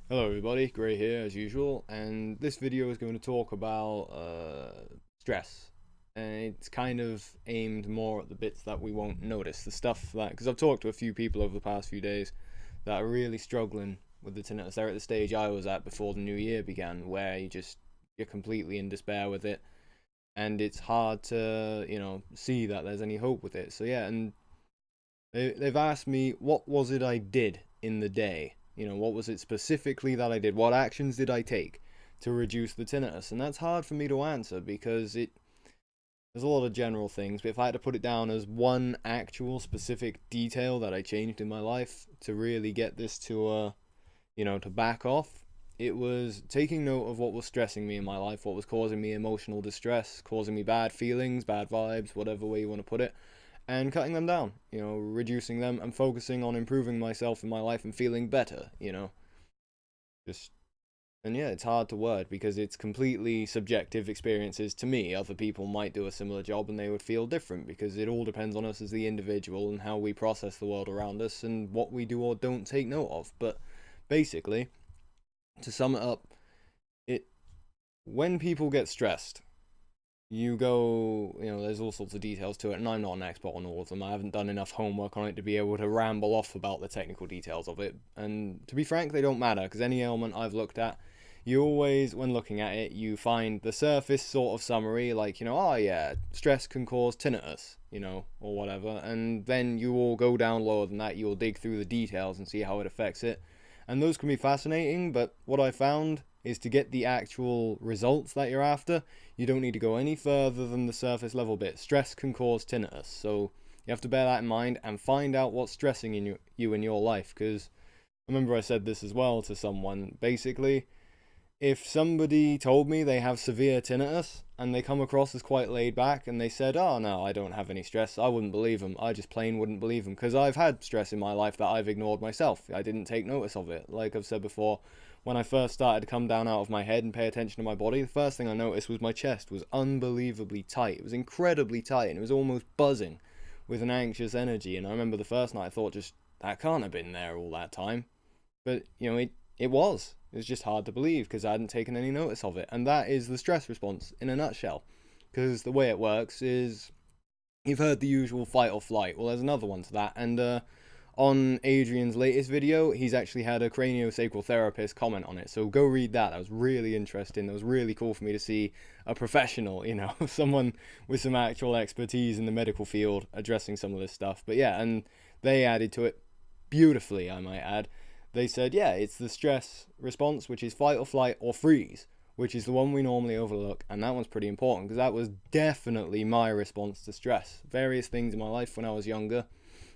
Hello everybody, Gray here as usual, and this video is going to talk about stress. And it's kind of aimed more at the bits that we won't notice, the stuff that, because I've talked to a few people over the past few days that are really struggling with the tinnitus. They're at the stage I was at before the new year began, where you're completely in despair with it, and it's hard to, see that there's any hope with it. So yeah, and they've asked me, what was it I did in the day? What was it specifically that I did? What actions did I take to reduce the tinnitus? And that's hard for me to answer because there's a lot of general things, but if I had to put it down as one actual specific detail that I changed in my life to really get this to back off, it was taking note of what was stressing me in my life, what was causing me emotional distress, causing me bad feelings, bad vibes, whatever way you want to put it, and cutting them down, reducing them and focusing on improving myself in my life and feeling better. Just and yeah, it's hard to word because it's completely subjective experiences to me. Other people might do a similar job and they would feel different because it all depends on us as the individual and how we process the world around us and what we do or don't take note of. But basically, to sum it up, it when people get stressed, there's all sorts of details to it, and I'm not an expert on all of them. I haven't done enough homework on it to be able to ramble off about the technical details of it. And to be frank, they don't matter, because any ailment I've looked at, you always, when looking at it, you find the surface sort of summary, like, oh yeah, stress can cause tinnitus, or whatever. And then you all go down lower than that, you'll dig through the details and see how it affects it. And those can be fascinating, but what I found is to get the actual results that you're after, you don't need to go any further than the surface level bit. Stress can cause tinnitus, so you have to bear that in mind and find out what's stressing you in your life. Because I remember I said this as well to someone. Basically, if somebody told me they have severe tinnitus and they come across as quite laid back and they said, oh no, I don't have any stress, I wouldn't believe them. I just plain wouldn't believe them because I've had stress in my life that I've ignored myself. I didn't take notice of it. Like I've said before, when I first started to come down out of my head and pay attention to my body, the first thing I noticed was my chest was unbelievably tight. It was incredibly tight and it was almost buzzing with an anxious energy. And I remember the first night I thought, just that can't have been there all that time. But it was. It was just hard to believe because I hadn't taken any notice of it. And that is the stress response in a nutshell. Because the way it works is you've heard the usual fight or flight. Well, there's another one to that. And on Adrian's latest video, he's actually had a craniosacral therapist comment on it. So go read that. That was really interesting. That was really cool for me to see a professional, someone with some actual expertise in the medical field addressing some of this stuff. But yeah, and they added to it beautifully, I might add. They said, yeah, it's the stress response, which is fight or flight or freeze, which is the one we normally overlook. And that one's pretty important because that was definitely my response to stress. Various things in my life when I was younger.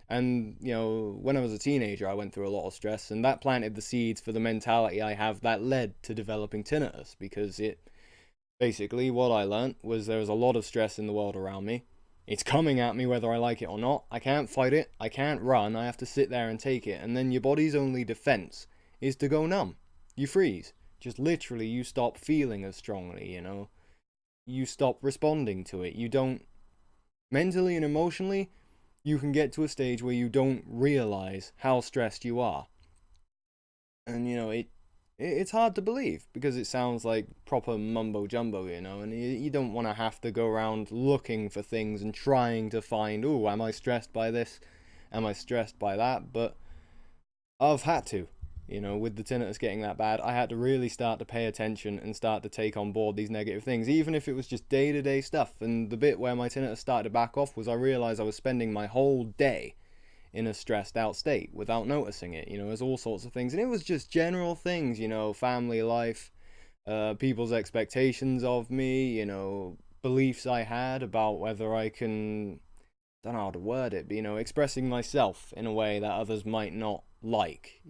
And, when I was a teenager, I went through a lot of stress, and that planted the seeds for the mentality I have that led to developing tinnitus because it basically what I learned was there was a lot of stress in the world around me. It's coming at me whether I like it or not. I can't fight it. I can't run. I have to sit there and take it. And then your body's only defense is to go numb. You freeze. Just literally, you stop feeling as strongly. You stop responding to it. You don't, mentally and emotionally, you can get to a stage where you don't realize how stressed you are. And, it's hard to believe because it sounds like proper mumbo jumbo, and you don't want to have to go around looking for things and trying to find, oh, am I stressed by this? Am I stressed by that? But I've had to, with the tinnitus getting that bad, I had to really start to pay attention and start to take on board these negative things, even if it was just day to day stuff. And the bit where my tinnitus started to back off was I realized I was spending my whole day in a stressed out state without noticing it. There's all sorts of things. And it was just general things, family life, people's expectations of me, beliefs I had about whether I can, don't know how to word it, but, expressing myself in a way that others might not like.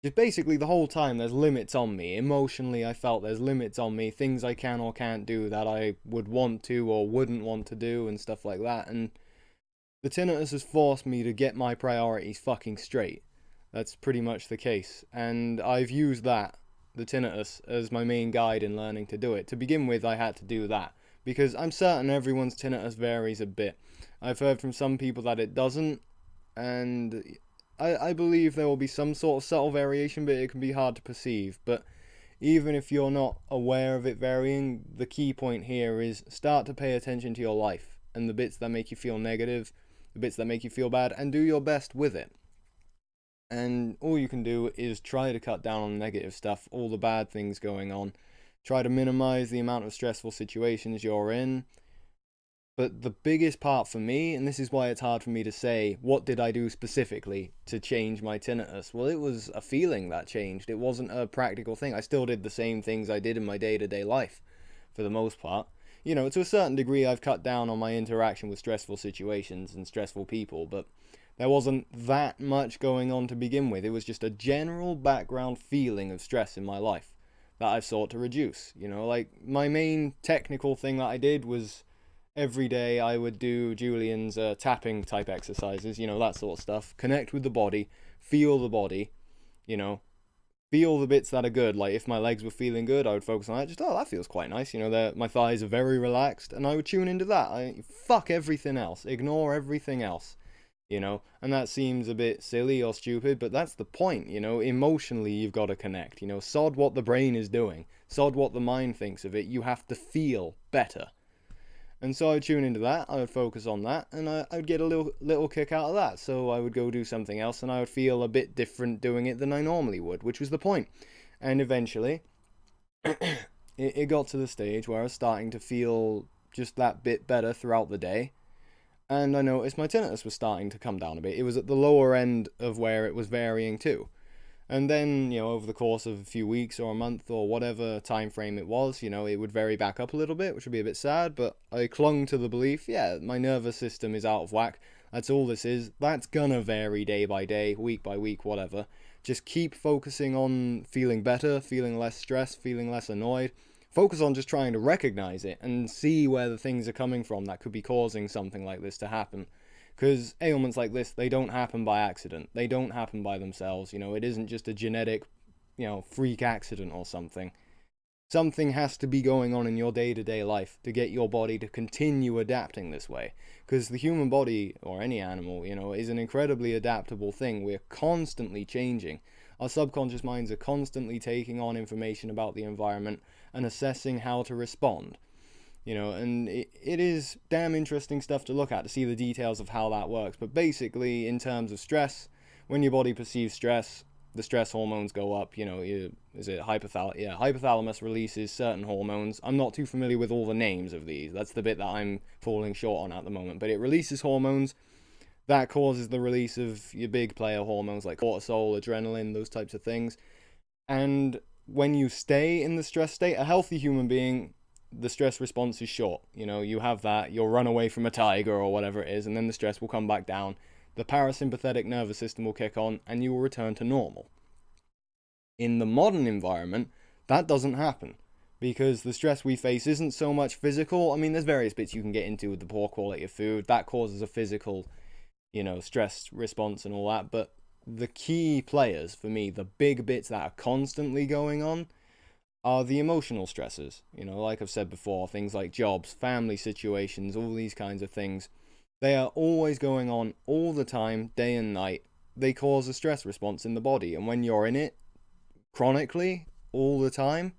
Just basically the whole time there's limits on me. Emotionally, I felt there's limits on me, things I can or can't do that I would want to or wouldn't want to do and stuff like that. And the tinnitus has forced me to get my priorities fucking straight. That's pretty much the case. And I've used that, the tinnitus, as my main guide in learning to do it. To begin with, I had to do that. Because I'm certain everyone's tinnitus varies a bit. I've heard from some people that it doesn't. And I believe there will be some sort of subtle variation, but it can be hard to perceive. But even if you're not aware of it varying, the key point here is start to pay attention to your life and the bits that make you feel negative, the bits that make you feel bad, and do your best with it. And all you can do is try to cut down on negative stuff, all the bad things going on. Try to minimize the amount of stressful situations you're in. But the biggest part for me, and this is why it's hard for me to say, what did I do specifically to change my tinnitus? Well, it was a feeling that changed. It wasn't a practical thing. I still did the same things I did in my day-to-day life, for the most part. You know, to a certain degree, I've cut down on my interaction with stressful situations and stressful people, but there wasn't that much going on to begin with. It was just a general background feeling of stress in my life that I've sought to reduce. You know, like, my main technical thing that I did was every day I would do Julian's tapping type exercises, you know, that sort of stuff. Connect with the body, feel the body, you know, feel the bits that are good. Like, if my legs were feeling good, I would focus on that. Just, oh, that feels quite nice. You know, my thighs are very relaxed, and I would tune into that. Fuck everything else. Ignore everything else, you know. And that seems a bit silly or stupid, but that's the point, you know. Emotionally, you've got to connect, you know. Sod what the brain is doing. Sod what the mind thinks of it. You have to feel better. And so I would tune into that, I would focus on that, and I would get a little kick out of that. So I would go do something else, and I would feel a bit different doing it than I normally would, which was the point. And eventually, it got to the stage where I was starting to feel just that bit better throughout the day. And I noticed my tinnitus was starting to come down a bit. It was at the lower end of where it was varying too. And then, you know, over the course of a few weeks or a month or whatever time frame it was, you know, it would vary back up a little bit, which would be a bit sad, but I clung to the belief, yeah, my nervous system is out of whack. That's all this is. That's gonna vary day by day, week by week, whatever. Just keep focusing on feeling better, feeling less stressed, feeling less annoyed. Focus on just trying to recognize it and see where the things are coming from that could be causing something like this to happen. Because ailments like this, they don't happen by accident. They don't happen by themselves. You know, it isn't just a genetic, you know, freak accident or something. Something has to be going on in your day-to-day life to get your body to continue adapting this way. Because the human body, or any animal, you know, is an incredibly adaptable thing. We're constantly changing. Our subconscious minds are constantly taking on information about the environment and assessing how to respond. You know, and it is damn interesting stuff to look at, to see the details of how that works. But basically, in terms of stress, when your body perceives stress, the stress hormones go up. You know, hypothalamus releases certain hormones. I'm not too familiar with all the names of these. That's the bit that I'm falling short on at the moment. But it releases hormones that causes the release of your big player hormones like cortisol, adrenaline, those types of things. And when you stay in the stress state, a healthy human being, the stress response is short. You know, you have that, you'll run away from a tiger or whatever it is, and then the stress will come back down. The parasympathetic nervous system will kick on, and you will return to normal. In the modern environment, that doesn't happen, because the stress we face isn't so much physical. I mean, there's various bits you can get into with the poor quality of food. That causes a physical, you know, stress response and all that. But the key players, for me, the big bits that are constantly going on, are the emotional stresses. You know, like I've said before, things like jobs, family situations, all these kinds of things. They are always going on all the time, day and night. They cause a stress response in the body. And when you're in it chronically, all the time,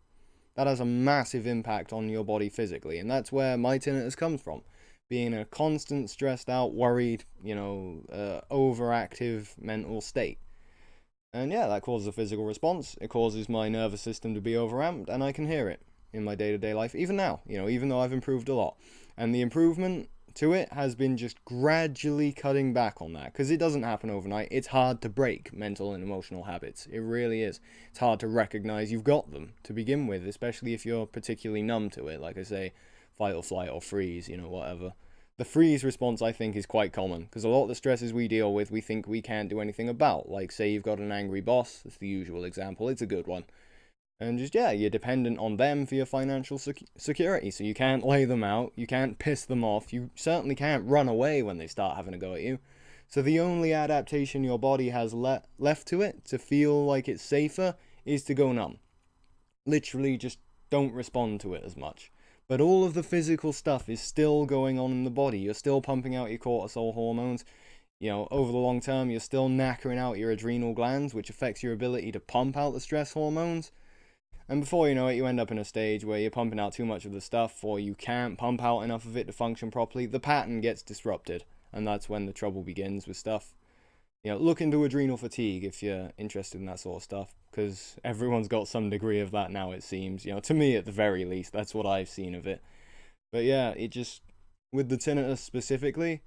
that has a massive impact on your body physically. And that's where my tinnitus comes from. Being a constant, stressed out, worried, you know, overactive mental state. And yeah, that causes a physical response. It causes my nervous system to be overamped, and I can hear it in my day-to-day life, even now, you know, even though I've improved a lot. And the improvement to it has been just gradually cutting back on that, because it doesn't happen overnight. It's hard to break mental and emotional habits. It really is. It's hard to recognize you've got them to begin with, especially if you're particularly numb to it. Like I say, fight or flight or freeze, you know, whatever. The freeze response, I think, is quite common, because a lot of the stresses we deal with, we think we can't do anything about. Like, say you've got an angry boss, that's the usual example, it's a good one. And just, yeah, you're dependent on them for your financial security, so you can't lay them out, you can't piss them off, you certainly can't run away when they start having a go at you. So the only adaptation your body has left to it, to feel like it's safer, is to go numb. Literally just don't respond to it as much. But all of the physical stuff is still going on in the body. You're still pumping out your cortisol hormones. over the long term, you're still knackering out your adrenal glands, which affects your ability to pump out the stress hormones. And before you know it, you end up in a stage where you're pumping out too much of the stuff, or you can't pump out enough of it to function properly. The pattern gets disrupted, and that's when the trouble begins with stuff. Look into adrenal fatigue if you're interested in that sort of stuff, because everyone's got some degree of that now, it seems. To me, at the very least, that's what I've seen of it. But yeah, with the tinnitus specifically,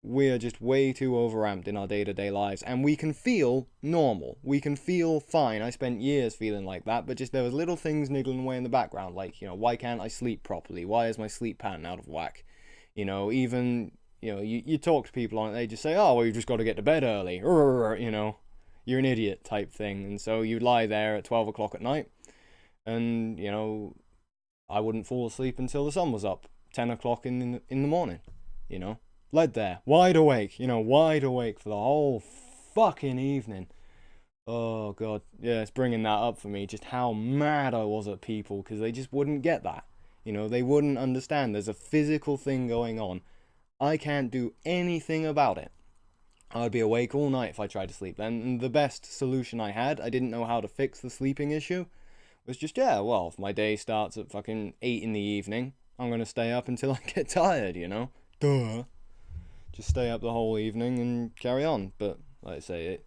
we are just way too overamped in our day-to-day lives, and we can feel normal. We can feel fine. I spent years feeling like that, but just there was little things niggling away in the background, like, why can't I sleep properly? Why is my sleep pattern out of whack? Even, you talk to people on it, they just say, oh, well, you've just got to get to bed early. You're an idiot type thing. And so you'd lie there at 12 o'clock at night, and, I wouldn't fall asleep until the sun was up, 10 o'clock in the morning, Led there, wide awake for the whole fucking evening. Oh, God. Yeah, it's bringing that up for me, just how mad I was at people, because they just wouldn't get that. They wouldn't understand. There's a physical thing going on. I can't do anything about it. I'd be awake all night if I tried to sleep. And the best solution I had, I didn't know how to fix the sleeping issue, was just, if my day starts at fucking 8 in the evening, I'm going to stay up until I get tired, Duh. Just stay up the whole evening and carry on. But like I say,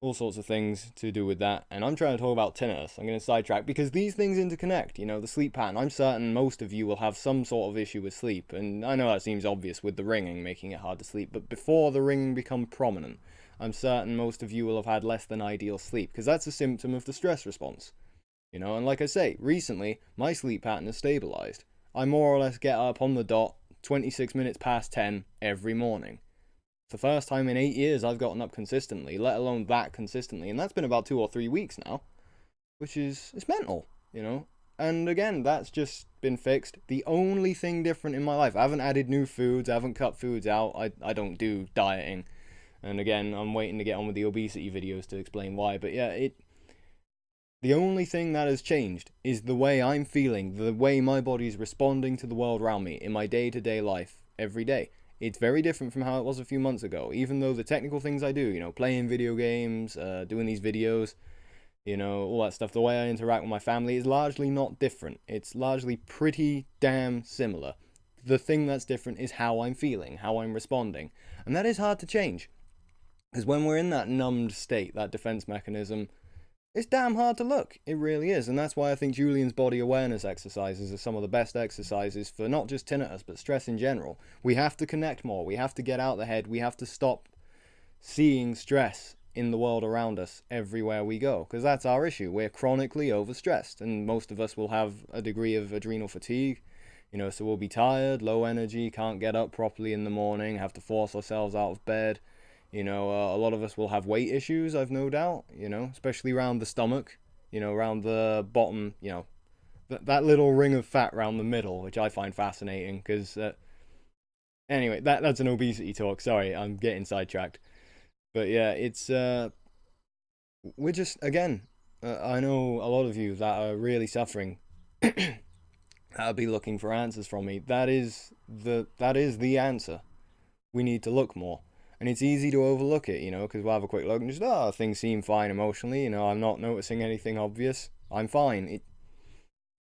all sorts of things to do with that. And I'm trying to talk about tinnitus. I'm going to sidetrack because these things interconnect. The sleep pattern. I'm certain most of you will have some sort of issue with sleep. And I know that seems obvious with the ringing making it hard to sleep. But before the ringing become prominent, I'm certain most of you will have had less than ideal sleep, because that's a symptom of the stress response. And like I say, recently, my sleep pattern has stabilized. I more or less get up on the dot 26 minutes past 10 every morning. It's the first time in 8 years I've gotten up consistently, let alone that consistently, and that's been about 2 or 3 weeks now, which is, it's mental, And again, that's just been fixed. The only thing different in my life, I haven't added new foods, I haven't cut foods out, I don't do dieting. And again, I'm waiting to get on with the obesity videos to explain why, but yeah, the only thing that has changed is the way I'm feeling, the way my body's responding to the world around me in my day-to-day life every day. It's very different from how it was a few months ago, even though the technical things I do, playing video games, doing these videos, all that stuff, the way I interact with my family is largely not different. It's largely pretty damn similar. The thing that's different is how I'm feeling, how I'm responding. And that is hard to change. Because when we're in that numbed state, that defense mechanism, it's damn hard to look. It really is. And that's why I think Julian's body awareness exercises are some of the best exercises for not just tinnitus, but stress in general. We have to connect more. We have to get out the head. We have to stop seeing stress in the world around us everywhere we go. Because that's our issue. We're chronically overstressed. And most of us will have a degree of adrenal fatigue. So we'll be tired, low energy, can't get up properly in the morning, have to force ourselves out of bed. A lot of us will have weight issues, I've no doubt, especially around the stomach, around the bottom, that little ring of fat around the middle, which I find fascinating, because, anyway, that's an obesity talk, sorry, I'm getting sidetracked. But yeah, it's, we're just, again, I know a lot of you that are really suffering, that'll be looking for answers from me. That is the answer. We need to look more. And it's easy to overlook it, because we'll have a quick look and just, things seem fine emotionally, I'm not noticing anything obvious, I'm fine.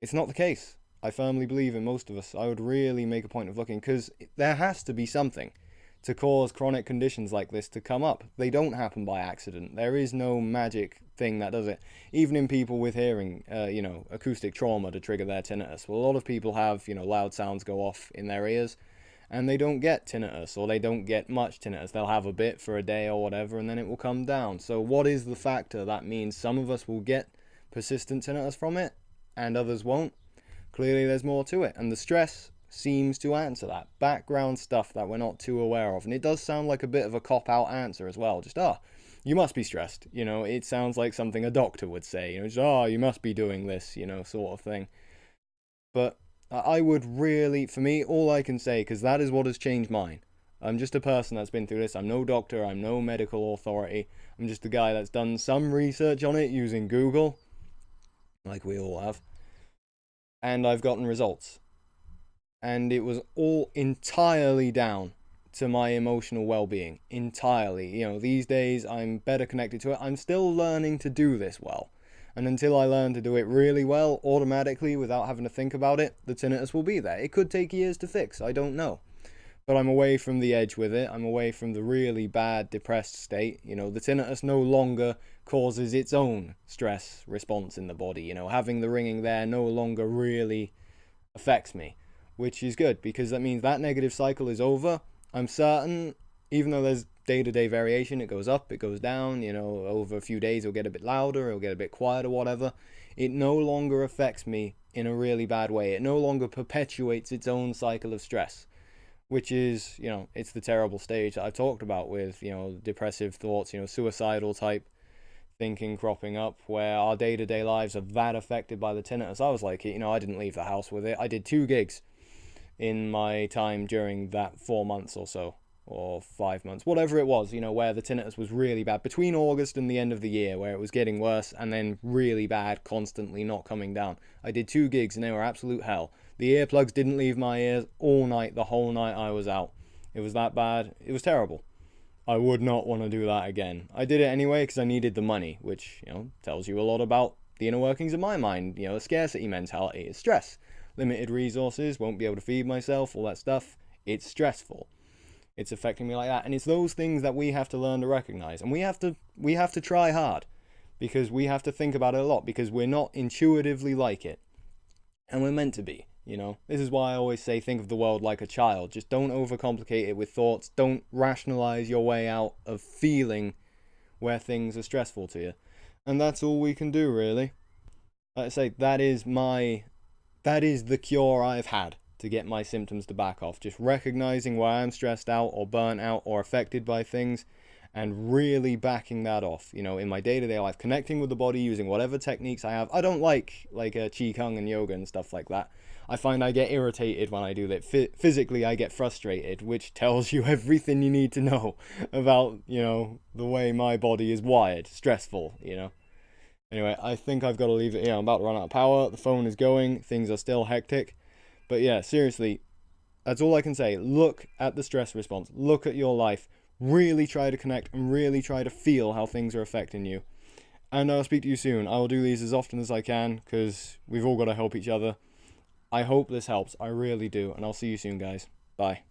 It's not the case. I firmly believe in most of us. I would really make a point of looking, because there has to be something to cause chronic conditions like this to come up. They don't happen by accident. There is no magic thing that does it. Even in people with hearing, acoustic trauma to trigger their tinnitus. Well, a lot of people have, loud sounds go off in their ears, and they don't get tinnitus, or they don't get much tinnitus. They'll have a bit for a day or whatever, and then it will come down. So what is the factor that means some of us will get persistent tinnitus from it, and others won't? Clearly there's more to it, and the stress seems to answer that. Background stuff that we're not too aware of. And it does sound like a bit of a cop-out answer as well. Just, you must be stressed. It sounds like something a doctor would say. Just, you must be doing this, sort of thing. But I would really, for me, all I can say, because that is what has changed mine. I'm just a person that's been through this. I'm no doctor. I'm no medical authority. I'm just a guy that's done some research on it using Google, like we all have. And I've gotten results. And it was all entirely down to my emotional well-being entirely. You know, these days I'm better connected to it. I'm still learning to do this well. And until I learn to do it really well, automatically, without having to think about it, the tinnitus will be there. It could take years to fix, I don't know. But I'm away from the edge with it. I'm away from the really bad, depressed state. You know, the tinnitus no longer causes its own stress response in the body. You know, having the ringing there no longer really affects me, which is good, because that means that negative cycle is over. I'm certain, even though there's day-to-day variation, it goes up, it goes down, you know, over a few days it'll get a bit louder, it'll get a bit quieter, whatever. It no longer affects me in a really bad way. It no longer perpetuates its own cycle of stress, which is, you know, it's the terrible stage that I've talked about with, you know, depressive thoughts, you know, suicidal type thinking cropping up, where our day-to-day lives are that affected by the tinnitus. I was like, you know, I didn't leave the house with it. I did 2 gigs in my time during that 4 months or so, or 5 months, whatever it was, you know, where the tinnitus was really bad, between August and the end of the year, where it was getting worse and then really bad, constantly not coming down. I did 2 gigs and they were absolute hell. The earplugs didn't leave my ears all night, the whole night I was out. It was that bad. It was terrible. I would not want to do that again. I did it anyway because I needed the money, which, you know, tells you a lot about the inner workings of my mind. You know, a scarcity mentality is stress. Limited resources, won't be able to feed myself, all that stuff. It's stressful. It's affecting me like that. And it's those things that we have to learn to recognize. And we have to try hard, because we have to think about it a lot, because we're not intuitively like it. And we're meant to be, you know. This is why I always say think of the world like a child. Just don't overcomplicate it with thoughts. Don't rationalize your way out of feeling where things are stressful to you. And that's all we can do, really. Like I say, that is the cure I've had to get my symptoms to back off. Just recognizing why I'm stressed out or burnt out or affected by things, and really backing that off, you know, in my day-to-day life, connecting with the body using whatever techniques I have. I don't like Qigong and yoga and stuff like that. I find I get irritated when I do that. Physically, I get frustrated, which tells you everything you need to know about, you know, the way my body is wired. Stressful, you know. Anyway, I think I've got to leave it here. I'm about to run out of power. The phone is going. Things are still hectic. But yeah, seriously, that's all I can say. Look at the stress response. Look at your life. Really try to connect and really try to feel how things are affecting you. And I'll speak to you soon. I will do these as often as I can, because we've all got to help each other. I hope this helps. I really do. And I'll see you soon, guys. Bye.